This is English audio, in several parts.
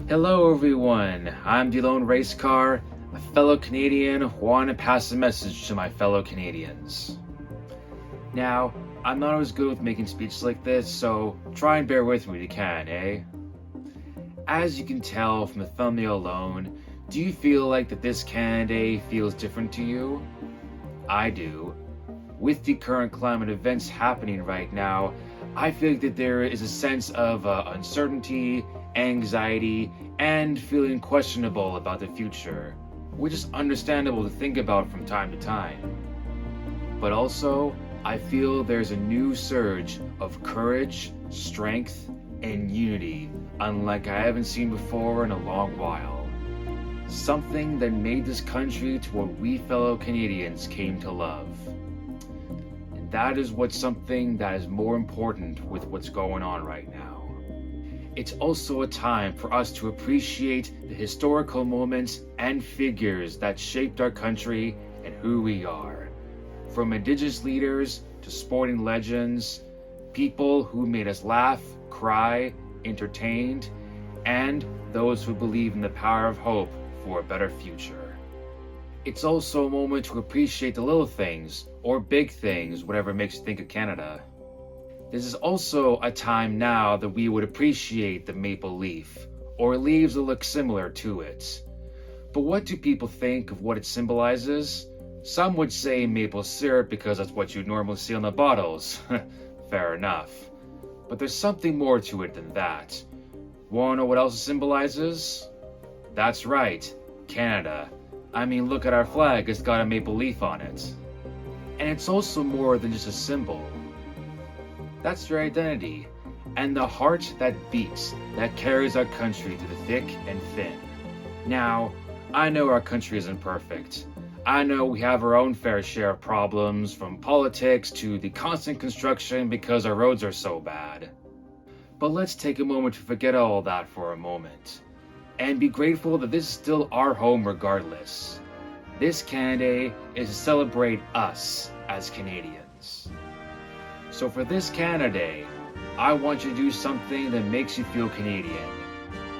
Hello everyone, I'm AloneRacecar, a fellow Canadian wanting to pass a message to my fellow Canadians. Now, I'm not always good with making speeches like this, so try and bear with me if you can, eh? As you can tell from the thumbnail alone, do you feel like that this Canada feels different to you? I do. With the current climate events happening right now, I feel like that there is a sense of uncertainty, anxiety, and feeling questionable about the future, which is understandable to think about from time to time. But also, I feel there's a new surge of courage, strength, and unity, unlike I haven't seen before in a long while. Something that made this country to what we fellow Canadians came to love. And that is something that is more important with what's going on right now. It's also a time for us to appreciate the historical moments and figures that shaped our country and who we are. From Indigenous leaders to sporting legends, people who made us laugh, cry, entertained, and those who believe in the power of hope for a better future. It's also a moment to appreciate the little things, or big things, whatever makes you think of Canada. This is also a time now that we would appreciate the maple leaf, or leaves that look similar to it. But what do people think of what it symbolizes? Some would say maple syrup because that's what you'd normally see on the bottles. Fair enough. But there's something more to it than that. Wanna know what else it symbolizes? That's right, Canada. I mean, look at our flag, it's got a maple leaf on it. And it's also more than just a symbol. That's your identity, and the heart that beats, that carries our country through the thick and thin. Now, I know our country isn't perfect. I know we have our own fair share of problems, from politics to the constant construction because our roads are so bad. But let's take a moment to forget all that for a moment, and be grateful that this is still our home regardless. This Canada is to celebrate us as Canadians. So for this Canada Day, I want you to do something that makes you feel Canadian.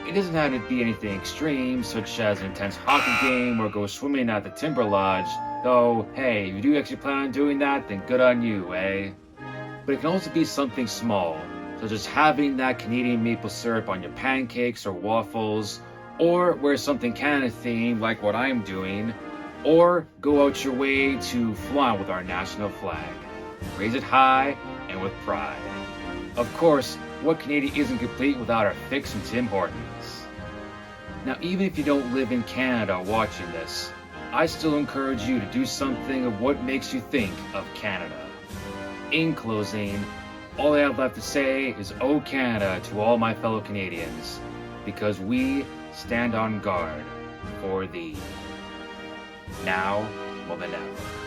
It doesn't have to be anything extreme, such as an intense hockey game or go swimming at the Timber Lodge, though, hey, if you do actually plan on doing that, then good on you, eh? But it can also be something small, such as having that Canadian maple syrup on your pancakes or waffles, or wear something Canada themed like what I'm doing, or go out your way to flaunt with our national flag. Raise it high and with pride. Of course, what Canada isn't complete without our fix from Tim Hortons. Now, even if you don't live in Canada watching this, I still encourage you to do something of what makes you think of Canada. In closing, all I have left to say is "O Canada" to all my fellow Canadians, because we stand on guard for thee. Now more than ever.